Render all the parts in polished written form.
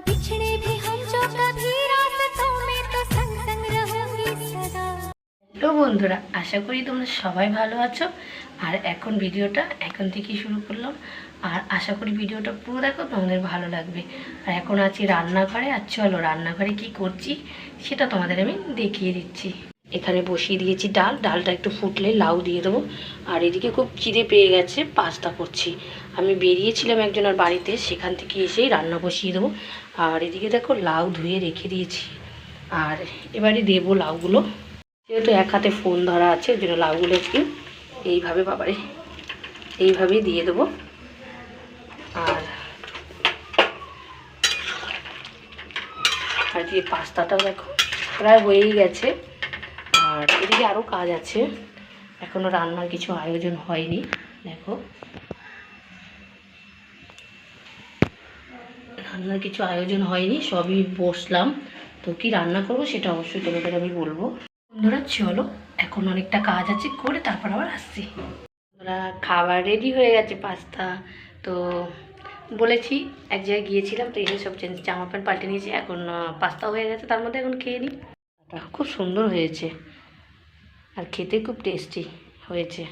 बिछड़े भी हम जो कभी रास्तों में तो संग संग रहोगी सदा। তো বন্ধুরা, আশা করি তোমরা সবাই ভালো আছো। আর এখন ভিডিওটা এখন থেকেই শুরু করলাম। আর আশা করি ভিডিওটা পুরো দেখো, তোমাদের ভালো লাগবে। আর এখন আছি রান্নাঘরে। আর চলো রান্নাঘরে কি করছি সেটা তোমাদের আমি দেখিয়ে দিচ্ছি। এখানে বসিয়ে দিয়েছি ডাল। ডালটা একটু ফুটলে লাউ দিয়ে দেবো। আর এদিকে খুব খিদে পেয়ে গেছে, পাস্তা করছি। আমি বেরিয়েছিলাম একজনের বাড়িতে, সেখান থেকে এসেই রান্না বসিয়ে দেবো। আর এদিকে দেখো লাউ ধুয়ে রেখে দিয়েছি। আর এবারে দেবো লাউগুলো। যেহেতু এক হাতে ফোন ধরা আছে, ওই জন্য লাউগুলো একটু এইভাবে বাবারে এইভাবেই দিয়ে দেবো। আর দিয়ে পাস্তাটাও দেখো প্রায় হয়েই গেছে। আর এদিকে আরও কাজ আছে, এখনও রান্নার কিছু আয়োজন হয়নি। দেখো রান্নার কিছু আয়োজন হয়নি, সবই বসলাম। তো কি রান্না করবো সেটা অবশ্যই তোমাদের আমি বলবো। বন্ধুরা চলো, এখন অনেকটা কাজ আছে, করে তারপর আবার আসছি। বন্ধুরা খাবার রেডি হয়ে গেছে, পাস্তা। তো বলেছি এক জায়গায় গিয়েছিলাম, তো এসে সব জামা প্যান্ট পাল্টে নিয়েছি। এখন পাস্তা হয়ে গেছে, তার মধ্যে এখন খেয়ে নিই। খুব সুন্দর হয়েছে আর খেতে খুব টেস্টি হয়েছে।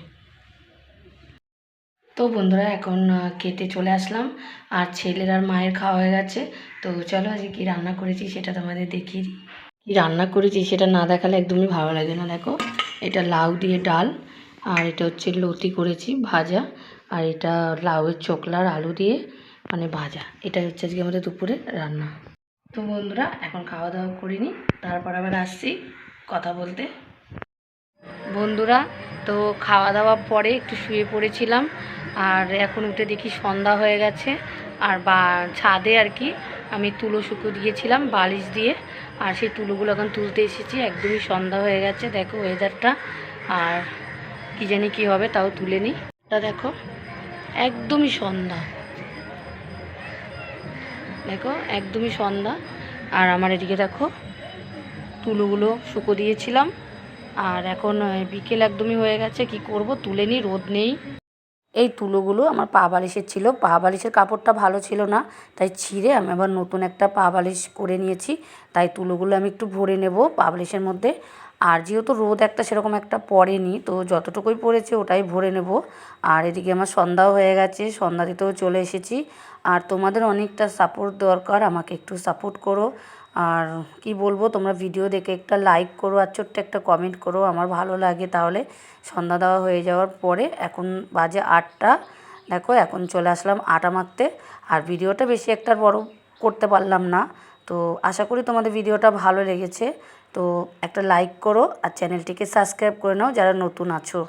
তো বন্ধুরা এখন খেতে চলে আসলাম। আর ছেলের আর মায়ের খাওয়া হয়ে গেছে। তো চলো আজকে কী রান্না করেছি সেটা তোমাদের দেখিয়ে দিই। কী রান্না করেছি সেটা না দেখালে একদমই ভালো লাগে না। দেখো এটা লাউ দিয়ে ডাল, আর এটা হচ্ছে লতি করেছি ভাজা, আর এটা লাউয়ের চোকলার আলু দিয়ে মানে ভাজা। এটা হচ্ছে আজকে আমাদের দুপুরে রান্না। তো বন্ধুরা এখন খাওয়া দাওয়া করিনি, তারপর আবার আসছি কথা বলতে। বন্ধুরা তো খাওয়া দাওয়ার পরে একটু শুয়ে পড়েছিলাম। আর এখন উঠে দেখি সন্ধ্যা হয়ে গেছে। আর ছাদে আর কি আমি তুলো শুকো দিয়েছিলাম বালিশ দিয়ে, আর সেই তুলোগুলো এখন তুলতে এসেছি। একদমই সন্ধ্যা হয়ে গেছে, দেখো ওয়েদারটা। আর কি জানি কি হবে, তাও তুলে নিই। এটা দেখো একদমই সন্ধ্যা, দেখো একদমই সন্ধ্যা। আর আমার এদিকে দেখো তুলোগুলো শুকো দিয়েছিলাম। আর এখন বিকেল একদমই হয়ে গেছে, কি করব তুলে নিই, রোদ নেই। এই তুলোগুলো আমার পা বালিশের ছিল, পা বালিশের কাপড়টা ভালো ছিল না, তাই ছিঁড়ে আমি আবার নতুন একটা পা বালিশ করে নিয়েছি। তাই তুলোগুলো আমি একটু ভরে নেব পা বালিশের মধ্যে। আর যেহেতু রোদ একটা সেরকম একটা পড়েনি, তো যতটুকুই পড়েছে ওটাই ভরে নেব। আর এদিকে আমার সন্ধ্যাও হয়ে গেছে, সন্ধ্যা দিতেও চলে এসেছি। আর তোমাদের অনেকটা সাপোর্ট দরকার, আমাকে একটু সাপোর্ট করো। আর কি বলবো, তোমরা ভিডিও দেখে একটা লাইক করো আর ছোট্ট একটা কমেন্ট করো, আমার ভালো লাগে। তাহলে সন্ধ্যা দেওয়া হয়ে যাওয়ার পরে এখন বাজে 8টা। দেখো এখন চলে আসলাম আটা মাখতে। আর ভিডিওটা বেশি একটা বড় করতে পারলাম না। তো আশা করি তোমাদের ভিডিওটা ভালো লেগেছে। তো একটা লাইক করো আর চ্যানেলটিকে সাবস্ক্রাইব করে নাও যারা নতুন আছো।